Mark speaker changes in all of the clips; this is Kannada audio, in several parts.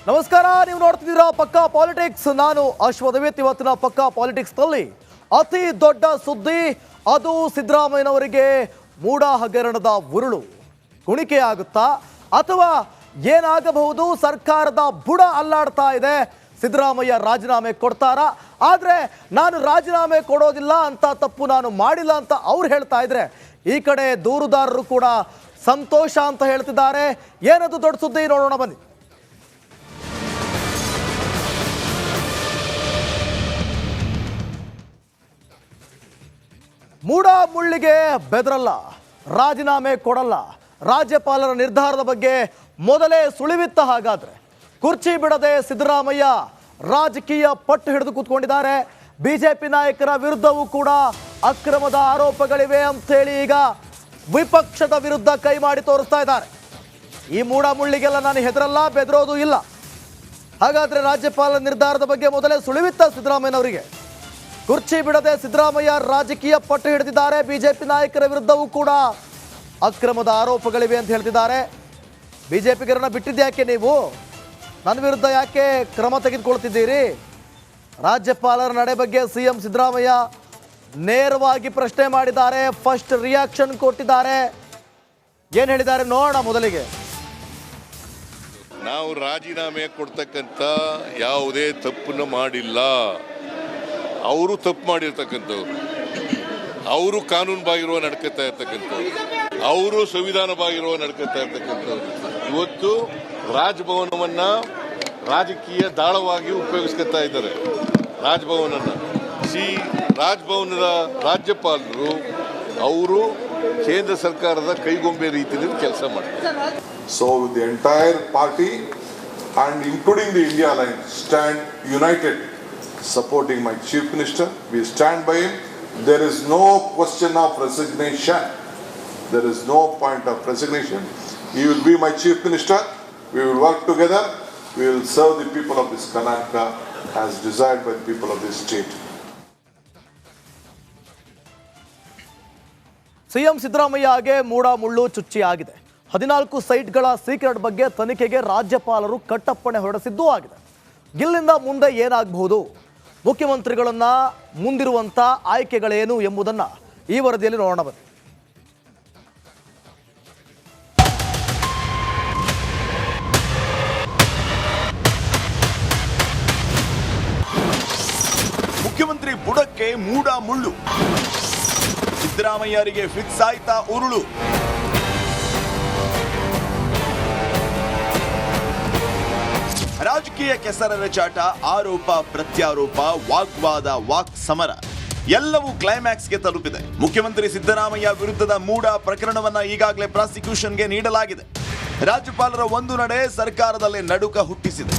Speaker 1: ನಮಸ್ಕಾರ, ನೀವು ನೋಡ್ತಿದ್ದೀರಾ ಪಕ್ಕಾ ಪಾಲಿಟಿಕ್ಸ್. ನಾನು ಅಶ್ವಥ್. ಇವತ್ತಿನ ಪಕ್ಕಾ ಪಾಲಿಟಿಕ್ಸ್ ನಲ್ಲಿ ಅತಿ ದೊಡ್ಡ ಸುದ್ದಿ, ಅದು ಸಿದ್ದರಾಮಯ್ಯನವರಿಗೆ ಮೂಡ ಹಗರಣದ ಉರುಳು. ಕುಣಿಕೆ ಆಗುತ್ತಾ ಅಥವಾ ಏನಾಗಬಹುದು? ಸರ್ಕಾರದ ಬುಡ ಅಲ್ಲಾಡ್ತಾ ಇದೆ. ಸಿದ್ದರಾಮಯ್ಯ ರಾಜೀನಾಮೆ ಕೊಡ್ತಾರಾ? ಆದರೆ ನಾನು ರಾಜೀನಾಮೆ ಕೊಡೋದಿಲ್ಲ ಅಂತ, ತಪ್ಪು ನಾನು ಮಾಡಿಲ್ಲ ಅಂತ ಅವ್ರು ಹೇಳ್ತಾ ಇದ್ರೆ, ಈ ಕಡೆ ದೂರುದಾರರು ಕೂಡ ಸಂತೋಷ ಅಂತ ಹೇಳ್ತಿದ್ದಾರೆ. ಏನದು ದೊಡ್ಡ ಸುದ್ದಿ? ನೋಡೋಣ ಬನ್ನಿ. ಮೂಡ ಮುಳ್ಳಿಗೆ ಬೆದರಲ್ಲ, ರಾಜೀನಾಮೆ ಕೊಡಲ್ಲ. ರಾಜ್ಯಪಾಲರ ನಿರ್ಧಾರದ ಬಗ್ಗೆ ಮೊದಲೇ ಸುಳಿವಿತ್ತ. ಹಾಗಾದ್ರೆ ಕುರ್ಚಿ ಬಿಡದೆ ಸಿದ್ದರಾಮಯ್ಯ ರಾಜಕೀಯ ಪಟ್ಟು ಹಿಡಿದು ಕೂತ್ಕೊಂಡಿದ್ದಾರೆ. ಬಿಜೆಪಿ ನಾಯಕರ ವಿರುದ್ಧವೂ ಕೂಡ ಅಕ್ರಮದ ಆರೋಪಗಳಿವೆ ಅಂತೇಳಿ ಈಗ ವಿಪಕ್ಷದ ವಿರುದ್ಧ ಕೈ ಮಾಡಿ ತೋರಿಸ್ತಾ ಇದ್ದಾರೆ. ಈ ಮೂಡ ಮುಳ್ಳಿಗೆಲ್ಲ ನಾನು ಹೆದರಲ್ಲ, ಬೆದರೋದು ಇಲ್ಲ. ಹಾಗಾದ್ರೆ ರಾಜ್ಯಪಾಲರ ನಿರ್ಧಾರದ ಬಗ್ಗೆ ಮೊದಲೇ ಸುಳಿವಿತ್ತ ಸಿದ್ದರಾಮಯ್ಯನವರಿಗೆ. ಕುರ್ಚಿ ಬಿಡದೆ ಸಿದ್ದರಾಮಯ್ಯ ರಾಜಕೀಯ ಪಟ್ಟು ಹಿಡಿದಿದ್ದಾರೆ. ಬಿಜೆಪಿ ನಾಯಕರ ವಿರುದ್ಧವೂ ಕೂಡ ಅಕ್ರಮದ ಆರೋಪಗಳಿವೆ ಅಂತ ಹೇಳ್ತಿದ್ದಾರೆ. ಬಿಜೆಪಿಗರನ್ನ ಬಿಟ್ಟಿದ್ಯಾಕೆ ನೀವು? ನನ್ನ ವಿರುದ್ಧ ಯಾಕೆ ಕ್ರಮ ತೆಗೆದುಕೊಳ್ತಿದ್ದೀರಿ? ರಾಜ್ಯಪಾಲರ ನಡೆ ಬಗ್ಗೆ ಸಿಎಂ ಸಿದ್ದರಾಮಯ್ಯ ನೇರವಾಗಿ ಪ್ರಶ್ನೆ ಮಾಡಿದ್ದಾರೆ. ಫಸ್ಟ್ ರಿಯಾಕ್ಷನ್ ಕೊಟ್ಟಿದ್ದಾರೆ. ಏನು ಹೇಳಿದ್ದಾರೆ ನೋಡೋಣ. ಮೊದಲಿಗೆ
Speaker 2: ನಾವು ರಾಜೀನಾಮೆ ಕೊಡ್ತಕ್ಕಂಥ ಯಾವುದೇ ತಪ್ಪನ್ನು ಮಾಡಿಲ್ಲ. ಅವರು ತಪ್ಪು ಮಾಡಿರ್ತಕ್ಕಂಥವ್ರು, ಅವರು ಕಾನೂನು ಬಾಗಿರುವ ನಡ್ಕೊತಾ ಇರ್ತಕ್ಕಂಥವ್ರು, ಅವರು ಸಂವಿಧಾನ ಬಾಗಿರುವ ನಡ್ಕೊತಾ ಇರ್ತಕ್ಕಂಥವ್ರು. ಇವತ್ತು ರಾಜಭವನವನ್ನ ರಾಜಕೀಯ ದಾಳವಾಗಿ ಉಪಯೋಗಿಸ್ಕೊತಾ ಇದ್ದಾರೆ. ರಾಜಭವನನ್ನ ರಾಜಭವನದ ರಾಜ್ಯಪಾಲರು ಅವರು ಕೇಂದ್ರ ಸರ್ಕಾರದ ಕೈಗೊಂಬೆ ರೀತಿಯಲ್ಲಿ ಕೆಲಸ ಮಾಡ್ತಾರೆ.
Speaker 3: So the entire party and including the India Alliance stand united supporting my Chief Minister. We stand by him. There is no question of resignation. There is no point of resignation. He will be my Chief Minister. We will work together. We will serve the people of this Karnataka as desired by the people of this state.
Speaker 1: CM ಸಿದ್ದರಾಮಯ್ಯಗೆ ಮೂಡ ಮುಳ್ಳು ಚುಚ್ಚಿ ಆಗಿದೆ. 14 ಸೈಟ್ಗಳ ಸೀಕ್ರೆಟ್ ಬಗ್ಗೆ ತನಿಖೆಗೆ ರಾಜ್ಯಪಾಲರು ಕಟ್ಟಪ್ಪಣೆ ಹೊರಡಿಸಿದ್ದೂ ಆಗಿದೆ. ಇಲ್ಲಿಂದ ಮುಂದೆ ಏನಾಗಬಹುದು? ಮುಖ್ಯಮಂತ್ರಿಗಳನ್ನ ಮುಂದಿರುವಂಥ ಆಯ್ಕೆಗಳೇನು ಎಂಬುದನ್ನು ಈ ವರದಿಯಲ್ಲಿ ನೋಡೋಣ ಬನ್ನಿ.
Speaker 4: ಮುಖ್ಯಮಂತ್ರಿ ಬುಡಕ್ಕೆ ಮೂಡ ಮುಳ್ಳು. ಸಿದ್ದರಾಮಯ್ಯರಿಗೆ ಫಿಕ್ಸ್ ಆಯ್ತಾ ಉರುಳು? ರಾಜಕೀಯ ಕೆಸರೆರಚಾಟ, ಆರೋಪ ಪ್ರತ್ಯಾರೋಪ, ವಾಗ್ವಾದ, ವಾಕ್ ಸಮರ ಎಲ್ಲವೂ ಕ್ಲೈಮ್ಯಾಕ್ಸ್ಗೆ ತಲುಪಿದೆ. ಮುಖ್ಯಮಂತ್ರಿ ಸಿದ್ದರಾಮಯ್ಯ ವಿರುದ್ಧದ ಮೂಡ ಪ್ರಕರಣವನ್ನ ಈಗಾಗಲೇ ಪ್ರಾಸಿಕ್ಯೂಷನ್ಗೆ ನೀಡಲಾಗಿದೆ. ರಾಜ್ಯಪಾಲರ ಒಂದು ನಡೆ ಸರ್ಕಾರದಲ್ಲೇ ನಡುಕ ಹುಟ್ಟಿಸಿದೆ.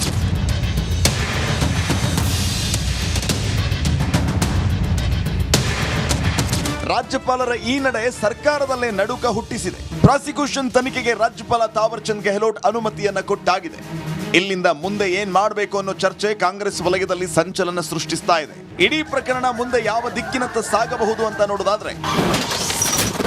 Speaker 4: ರಾಜ್ಯಪಾಲರ ಈ ನಡೆ ಸರ್ಕಾರದಲ್ಲೇ ನಡುಕ ಹುಟ್ಟಿಸಿದೆ. ಪ್ರಾಸಿಕ್ಯೂಷನ್ ತನಿಖೆಗೆ ರಾಜ್ಯಪಾಲ ತಾವರ್ ಚಂದ್ ಗೆಹ್ಲೋಟ್ ಅನುಮತಿಯನ್ನ ಕೊಟ್ಟಾಗಿದೆ. ಇಲ್ಲಿಂದ ಮುಂದೆ ಏನ್ ಮಾಡಬೇಕು ಅನ್ನೋ ಚರ್ಚೆ ಕಾಂಗ್ರೆಸ್ ವಲಯದಲ್ಲಿ ಸಂಚಲನ ಸೃಷ್ಟಿಸ್ತಾ ಇದೆ. ಇಡೀ ಪ್ರಕರಣ ಮುಂದೆ ಯಾವ ದಿಕ್ಕಿನತ್ತ ಸಾಗಬಹುದು ಅಂತ ನೋಡೋದಾದ್ರೆ,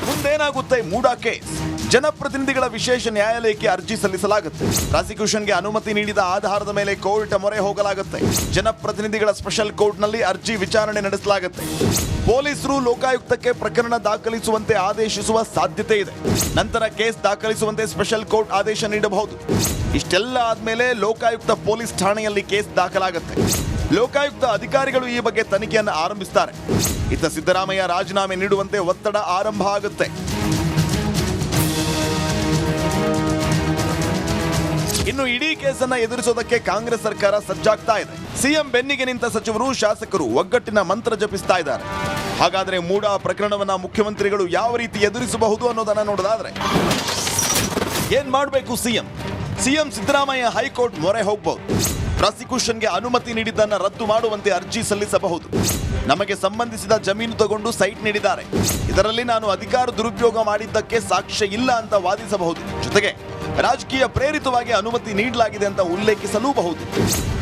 Speaker 4: ಮುಂದೇನಾಗುತ್ತೆ? ಮೂಡ ಕೇಸ್ ಜನಪ್ರತಿನಿಧಿಗಳ ವಿಶೇಷ ನ್ಯಾಯಾಲಯಕ್ಕೆ ಅರ್ಜಿ ಸಲ್ಲಿಸಲಾಗುತ್ತೆ. ಪ್ರಾಸಿಕ್ಯೂಷನ್ಗೆ ಅನುಮತಿ ನೀಡಿದ ಆಧಾರದ ಮೇಲೆ ಕೋರ್ಟ್ ಮೊರೆ ಹೋಗಲಾಗುತ್ತೆ. ಜನಪ್ರತಿನಿಧಿಗಳ ಸ್ಪೆಷಲ್ ಕೋರ್ಟ್ನಲ್ಲಿ ಅರ್ಜಿ ವಿಚಾರಣೆ ನಡೆಸಲಾಗುತ್ತೆ. ಪೊಲೀಸರು ಲೋಕಾಯುಕ್ತಕ್ಕೆ ಪ್ರಕರಣ ದಾಖಲಿಸುವಂತೆ ಆದೇಶಿಸುವ ಸಾಧ್ಯತೆ ಇದೆ. ನಂತರ ಕೇಸ್ ದಾಖಲಿಸುವಂತೆ ಸ್ಪೆಷಲ್ ಕೋರ್ಟ್ ಆದೇಶ ನೀಡಬಹುದು. ಇಷ್ಟೆಲ್ಲ ಆದ್ಮೇಲೆ ಲೋಕಾಯುಕ್ತ ಪೊಲೀಸ್ ಠಾಣೆಯಲ್ಲಿ ಕೇಸ್ ದಾಖಲಾಗುತ್ತೆ. ಲೋಕಾಯುಕ್ತ ಅಧಿಕಾರಿಗಳು ಈ ಬಗ್ಗೆ ತನಿಖೆಯನ್ನು ಆರಂಭಿಸುತ್ತಾರೆ. ಇತ್ತ ಸಿದ್ದರಾಮಯ್ಯ ರಾಜೀನಾಮೆ ನೀಡುವಂತೆ ಒತ್ತಡ ಆರಂಭ ಆಗುತ್ತೆ. ಇನ್ನು ಇಡೀ ಕೇಸನ್ನ ಎದುರಿಸೋದಕ್ಕೆ ಕಾಂಗ್ರೆಸ್ ಸರ್ಕಾರ ಸಜ್ಜಾಗ್ತಾ ಇದೆ. ಸಿಎಂ ಬೆನ್ನಿಗೆ ನಿಂತ ಸಚಿವರು, ಶಾಸಕರು ಒಗ್ಗಟ್ಟಿನ ಮಂತ್ರ ಜಪಿಸ್ತಾ ಇದ್ದಾರೆ. ಹಾಗಾದ್ರೆ ಮೂಡ ಪ್ರಕರಣವನ್ನ ಮುಖ್ಯಮಂತ್ರಿಗಳು ಯಾವ ರೀತಿ ಎದುರಿಸಬಹುದು ಅನ್ನೋದನ್ನ ನೋಡೋದಾದ್ರೆ, ಏನ್ ಮಾಡಬೇಕು ಸಿಎಂ ಸಿದ್ದರಾಮಯ್ಯ ಹೈಕೋರ್ಟ್ ಮೊರೆ ಹೋಗಬಹುದು. ಪ್ರಾಸಿಕ್ಯೂಷನ್ಗೆ ಅನುಮತಿ ನೀಡಿದ್ದನ್ನ ರದ್ದು ಮಾಡುವಂತೆ ಅರ್ಜಿ ಸಲ್ಲಿಸಬಹುದು. ನಮಗೆ ಸಂಬಂಧಿಸಿದ ಜಮೀನು ತಗೊಂಡು ಸೈಟ್ ನೀಡಿದ್ದಾರೆ, ಇದರಲ್ಲಿ ನಾನು ಅಧಿಕಾರ ದುರುಪಯೋಗ ಮಾಡಿದ್ದಕ್ಕೆ ಸಾಕ್ಷ್ಯ ಇಲ್ಲ ಅಂತ ವಾದಿಸಬಹುದು. ಜೊತೆಗೆ ರಾಜಕೀಯ ಪ್ರೇರಿತವಾಗಿ ಅನುಮತಿ ನೀಡಲಾಗಿದೆ ಅಂತ ಉಲ್ಲೇಖಿಸಲೂಬಹುದು.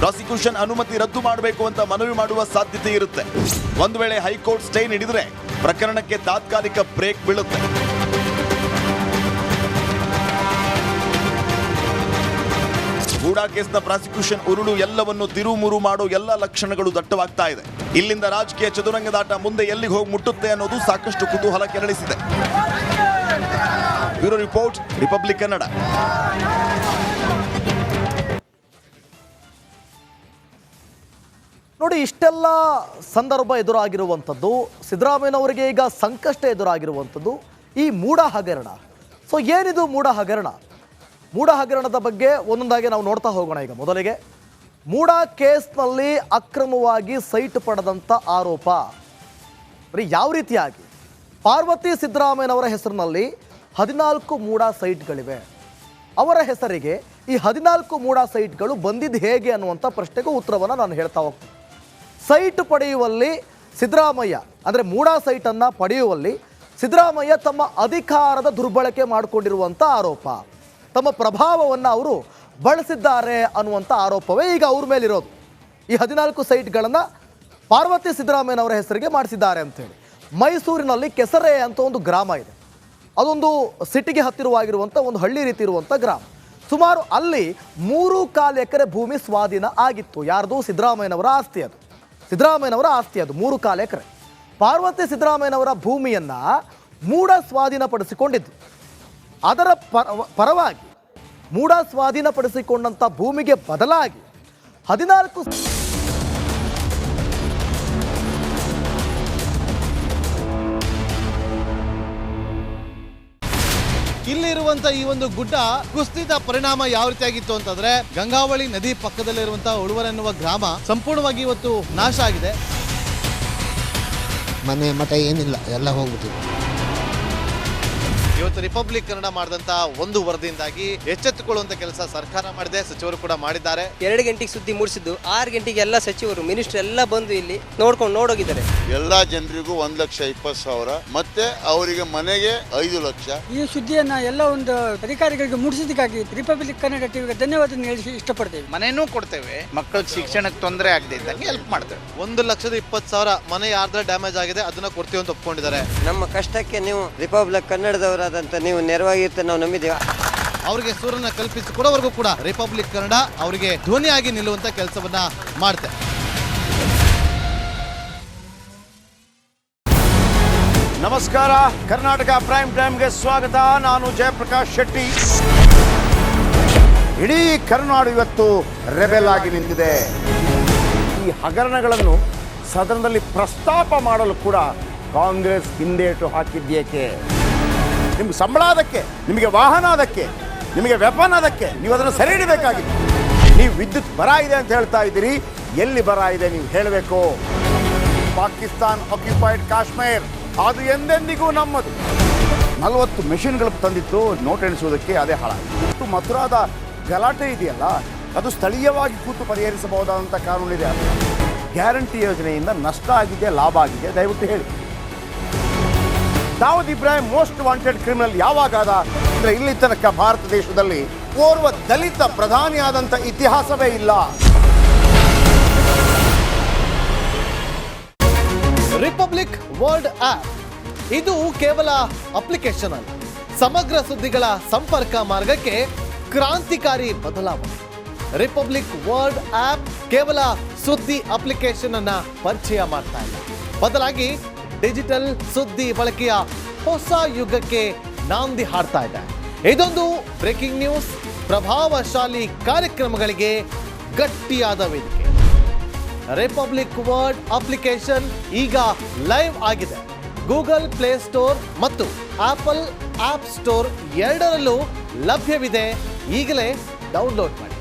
Speaker 4: ಪ್ರಾಸಿಕ್ಯೂಷನ್ ಅನುಮತಿ ರದ್ದು ಮಾಡಬೇಕು ಅಂತ ಮನವಿ ಮಾಡುವ ಸಾಧ್ಯತೆ ಇರುತ್ತೆ. ಒಂದು ವೇಳೆ ಹೈಕೋರ್ಟ್ ಸ್ಟೇ ನೀಡಿದ್ರೆ ಪ್ರಕರಣಕ್ಕೆ ತಾತ್ಕಾಲಿಕ ಬ್ರೇಕ್ ಬೀಳುತ್ತೆ. ಹೂಡಾ ಕೇಸ್ನ ಪ್ರಾಸಿಕ್ಯೂಷನ್ ಉರುಳು ಎಲ್ಲವನ್ನು ತಿರುಮುರು ಮಾಡೋ ಎಲ್ಲ ಲಕ್ಷಣಗಳು ದಟ್ಟವಾಗ್ತಾ ಇದೆ. ಇಲ್ಲಿಂದ ರಾಜಕೀಯ ಚದುರಂಗದಾಟ ಮುಂದೆ ಎಲ್ಲಿಗೆ ಹೋಗಿ ಮುಟ್ಟುತ್ತೆ ಅನ್ನೋದು ಸಾಕಷ್ಟು ಕುತೂಹಲ ಕೆರಳಿಸಿದೆ. Bureau report, republic Kannada.
Speaker 1: ನೋಡಿ, ಇಷ್ಟೆಲ್ಲ ಸಂದರ್ಭ ಎದುರಾಗಿರುವಂಥದ್ದು, ಸಿದ್ದರಾಮಯ್ಯನವರಿಗೆ ಈಗ ಸಂಕಷ್ಟ ಎದುರಾಗಿರುವಂಥದ್ದು ಈ ಮೂಡ ಹಗರಣ. ಸೊ ಏನಿದು ಮೂಡ ಹಗರಣ? ಮೂಡ ಹಗರಣದ ಬಗ್ಗೆ ಒಂದೊಂದಾಗಿ ನಾವು ನೋಡ್ತಾ ಹೋಗೋಣ. ಈಗ ಮೊದಲಿಗೆ ಮೂಡ ಕೇಸ್ನಲ್ಲಿ ಅಕ್ರಮವಾಗಿ ಸೈಟ್ ಪಡೆದಂಥ ಆರೋಪ ಯಾವ ರೀತಿಯಾಗಿ ಪಾರ್ವತಿ ಸಿದ್ದರಾಮಯ್ಯನವರ ಹೆಸರಿನಲ್ಲಿ 14 ಮೂಡ ಸೈಟ್ಗಳಿವೆ. ಅವರ ಹೆಸರಿಗೆ ಈ 14 ಮೂಡ ಸೈಟ್ಗಳು ಬಂದಿದ್ದು ಹೇಗೆ ಅನ್ನುವಂಥ ಪ್ರಶ್ನೆಗೂ ಉತ್ತರವನ್ನು ನಾನು ಹೇಳ್ತಾ ಹೋಗ್ತೀನಿ. ಸೈಟ್ ಪಡೆಯುವಲ್ಲಿ ಸಿದ್ದರಾಮಯ್ಯ, ಅಂದರೆ ಮೂಡ ಸೈಟನ್ನು ಪಡೆಯುವಲ್ಲಿ ಸಿದ್ದರಾಮಯ್ಯ ತಮ್ಮ ಅಧಿಕಾರದ ದುರ್ಬಳಕೆ ಮಾಡಿಕೊಂಡಿರುವಂಥ ಆರೋಪ, ತಮ್ಮ ಪ್ರಭಾವವನ್ನು ಅವರು ಬಳಸಿದ್ದಾರೆ ಅನ್ನುವಂಥ ಆರೋಪವೇ ಈಗ ಅವ್ರ ಮೇಲಿರೋದು. ಈ 14 ಸೈಟ್ಗಳನ್ನು ಪಾರ್ವತಿ ಸಿದ್ದರಾಮಯ್ಯನವರ ಹೆಸರಿಗೆ ಮಾಡಿಸಿದ್ದಾರೆ ಅಂಥೇಳಿ. ಮೈಸೂರಿನಲ್ಲಿ ಕೆಸರೆ ಅಂತ ಒಂದು ಗ್ರಾಮ ಇದೆ. ಅದೊಂದು ಸಿಟಿಗೆ ಹತ್ತಿರವಾಗಿರುವಂಥ ಒಂದು ಹಳ್ಳಿ ರೀತಿ ಇರುವಂಥ ಗ್ರಾಮ. ಸುಮಾರು ಅಲ್ಲಿ 3.25 ಎಕರೆ ಭೂಮಿ ಸ್ವಾಧೀನ ಆಗಿತ್ತು. ಯಾರ್ದು? ಸಿದ್ದರಾಮಯ್ಯನವರ ಆಸ್ತಿ ಅದು. ಸಿದ್ದರಾಮಯ್ಯನವರ ಆಸ್ತಿ ಅದು 3.25 ಎಕರೆ. ಪಾರ್ವತಿ ಸಿದ್ದರಾಮಯ್ಯನವರ ಭೂಮಿಯನ್ನು ಮೂಡ ಸ್ವಾಧೀನಪಡಿಸಿಕೊಂಡಿದ್ದು. ಅದರ ಪರವಾಗಿ ಮೂಡ ಸ್ವಾಧೀನಪಡಿಸಿಕೊಂಡಂಥ ಭೂಮಿಗೆ ಬದಲಾಗಿ 14
Speaker 5: ಇಲ್ಲಿರುವಂತ ಈ ಒಂದು ಗುಡ್ಡ ಕುಸಿದ ಪರಿಣಾಮ ಯಾವ ರೀತಿಯಾಗಿತ್ತು ಅಂತಂದ್ರೆ, ಗಂಗಾವಳಿ ನದಿ ಪಕ್ಕದಲ್ಲಿರುವಂತಹ ಉಳುವರ ಎನ್ನುವ ಗ್ರಾಮ ಸಂಪೂರ್ಣವಾಗಿ ಇವತ್ತು ನಾಶ ಆಗಿದೆ.
Speaker 6: ಮನೆ ಮಠ ಏನಿಲ್ಲ, ಎಲ್ಲ ಹೋಗ್ಬಿಟ್ಟಿದೆ.
Speaker 5: ಇವತ್ತು ರಿಪಬ್ಲಿಕ್ ಕನ್ನಡ ಮಾಡಿದಂತ ಒಂದು ವರದಿಯಿಂದಾಗಿ ಎಚ್ಚೆತ್ತುಕೊಳ್ಳುವಂತ ಕೆಲಸ ಸರ್ಕಾರ ಮಾಡಿದೆ, ಸಚಿವರು ಕೂಡ ಮಾಡಿದ್ದಾರೆ.
Speaker 7: 2 ಗಂಟೆಗೆ ಸುದ್ದಿ ಮೂಡಿಸಿದ್ದು 6 ಗಂಟೆಗೆ ಎಲ್ಲ ಸಚಿವರು ಮಿನಿಸ್ಟರ್ ಎಲ್ಲ ಬಂದು ಇಲ್ಲಿ ನೋಡೋಗಿದ್ದಾರೆ.
Speaker 8: ಎಲ್ಲಾ ಜನರಿಗೂ 1,20,000 ಮತ್ತೆ ಅವರಿಗೆ ಮನೆಗೆ 5 ಲಕ್ಷ.
Speaker 9: ಈ ಸುದ್ದಿಯನ್ನ ಎಲ್ಲ ಒಂದು ಅಧಿಕಾರಿಗಳಿಗೆ ಮುಟ್ಟಿಸಿದಕ್ಕಾಗಿ ರಿಪಬ್ಲಿಕ್ ಕನ್ನಡ ಟಿವಿಗೆ ಧನ್ಯವಾದ ಹೇಳಿ ಇಷ್ಟಪಡ್ತೇವೆ.
Speaker 10: ಮನೆನೂ ಕೊಡ್ತೇವೆ, ಮಕ್ಕಳ ಶಿಕ್ಷಣಕ್ಕೆ ತೊಂದರೆ ಆಗದೆ ಇದ್ದಂಗೆ ಹೆಲ್ಪ್ ಮಾಡ್ತೇವೆ.
Speaker 5: 1,20,000 ಮನೆ ಯಾರ್ದ್ರ ಡ್ಯಾಮೇಜ್ ಆಗಿದೆ ಅದನ್ನ ಕೊಡ್ತೀವಿ ಅಂತ ಒಪ್ಕೊಂಡಿದ್ದಾರೆ.
Speaker 7: ನಮ್ಮ ಕಷ್ಟಕ್ಕೆ ನೀವು ರಿಪಬ್ಲಿಕ್ ಕನ್ನಡದವರಾದಂತ ನೀವು ನೆರವಾಗಿರ್ತಾರೆ ನಾವು ನಂಬಿದ್ದೇವೆ.
Speaker 5: ಅವರಿಗೆ ಸೂರನ್ನ ಕಲ್ಪಿಸಿಕೊಡೋವರೆಗೂ ಕೂಡ ರಿಪಬ್ಲಿಕ್ ಕನ್ನಡ ಅವರಿಗೆ ಧ್ವನಿಯಾಗಿ ನಿಲ್ಲುವಂತ ಕೆಲಸವನ್ನ ಮಾಡುತ್ತೆ.
Speaker 11: ನಮಸ್ಕಾರ, ಕರ್ನಾಟಕ ಪ್ರೈಮ್ ಟೈಮ್ಗೆ ಸ್ವಾಗತ. ನಾನು ಜಯಪ್ರಕಾಶ್ ಶೆಟ್ಟಿ. ಇಡೀ ಕರ್ನಾಡು ಇವತ್ತು ರೆಬೆಲ್ ಆಗಿ ನಿಂತಿದೆ. ಈ ಹಗರಣಗಳನ್ನು ಸದನದಲ್ಲಿ ಪ್ರಸ್ತಾಪ ಮಾಡಲು ಕೂಡ ಕಾಂಗ್ರೆಸ್ ಹಿಂದೇಟು ಹಾಕಿದ್ದೇಕೆ? ನಿಮ್ಗೆ ಸಂಬಳ ಅದಕ್ಕೆ, ನಿಮಗೆ ವಾಹನ ಅದಕ್ಕೆ, ನಿಮಗೆ ವೆಪನ್ ಅದಕ್ಕೆ, ನೀವು ಅದನ್ನು ಸೆರೆ ಹಿಡಿಬೇಕಾಗಿತ್ತು. ನೀವು ವಿದ್ಯುತ್ ಬರ ಇದೆ ಅಂತ ಹೇಳ್ತಾ ಇದ್ದೀರಿ, ಎಲ್ಲಿ ಬರ ಇದೆ ನೀವು ಹೇಳಬೇಕು. ಪಾಕಿಸ್ತಾನ್ ಆಕ್ಯುಪೈಡ್ ಕಾಶ್ಮೀರ್ ಅದು ಎಂದೆಂದಿಗೂ ನಮ್ಮದು. 40 ಮೆಷಿನ್ಗಳು ತಂದಿತ್ತು ನೋಟ್ ಎಣಿಸುವುದಕ್ಕೆ, ಅದೇ ಹಾಳಾಯಿತು. ಮಥುರಾದ ಗಲಾಟೆ ಇದೆಯಲ್ಲ, ಅದು ಸ್ಥಳೀಯವಾಗಿ ಕೂತು ಪರಿಹರಿಸಬಹುದಾದಂಥ ಕಾನೂನಿದೆ. ಗ್ಯಾರಂಟಿ ಯೋಜನೆಯಿಂದ ನಷ್ಟ ಆಗಿದೆ, ಲಾಭ ಆಗಿದೆ, ದಯವಿಟ್ಟು ಹೇಳಿ. Dawood Ibrahim most wanted criminal ಯಾವಾಗಾದ ಅಂದರೆ ಇಲ್ಲಿ ತನಕ ಭಾರತ ದೇಶದಲ್ಲಿ ಓರ್ವ ದಲಿತ ಪ್ರಧಾನಿಯಾದಂಥ ಇತಿಹಾಸವೇ ಇಲ್ಲ.
Speaker 5: ರಿಪಬ್ಲಿಕ್ ವರ್ಲ್ಡ್ ಆಪ್ ಇದು ಕೇವಲ ಅಪ್ಲಿಕೇಶನ್ ಅಲ್ಲ, ಸಮಗ್ರ ಸುದ್ದಿಗಳ ಸಂಪರ್ಕ ಮಾರ್ಗಕ್ಕೆ ಕ್ರಾಂತಿಕಾರಿ ಬದಲಾವಣೆ. ರಿಪಬ್ಲಿಕ್ ವರ್ಲ್ಡ್ ಆಪ್ ಕೇವಲ ಸುದ್ದಿ ಅಪ್ಲಿಕೇಶನ್ ಅನ್ನ ಪರಿಚಯ ಮಾಡ್ತಾ ಇಲ್ಲ, ಬದಲಾಗಿ ಡಿಜಿಟಲ್ ಸುದ್ದಿ ಬಳಕೆಯ ಹೊಸ ಯುಗಕ್ಕೆ ನಾಂದಿ ಹಾಡ್ತಾ ಇದೆ. ಇದೊಂದು ಬ್ರೇಕಿಂಗ್ ನ್ಯೂಸ್, ಪ್ರಭಾವಶಾಲಿ ಕಾರ್ಯಕ್ರಮಗಳಿಗೆ ಗಟ್ಟಿಯಾದ ವೇದಿಕೆ. ರಿಪಬ್ಲಿಕ್ ವರ್ಲ್ಡ್ ಅಪ್ಲಿಕೇಶನ್ ಈಗ ಲೈವ್ ಆಗಿದೆ. ಗೂಗಲ್ ಪ್ಲೇ ಸ್ಟೋರ್ ಮತ್ತು ಆಪಲ್ ಆಪ್ ಸ್ಟೋರ್ ಎರಡರಲ್ಲೂ ಲಭ್ಯವಿದೆ. ಈಗಲೇ ಡೌನ್ಲೋಡ್ ಮಾಡಿ.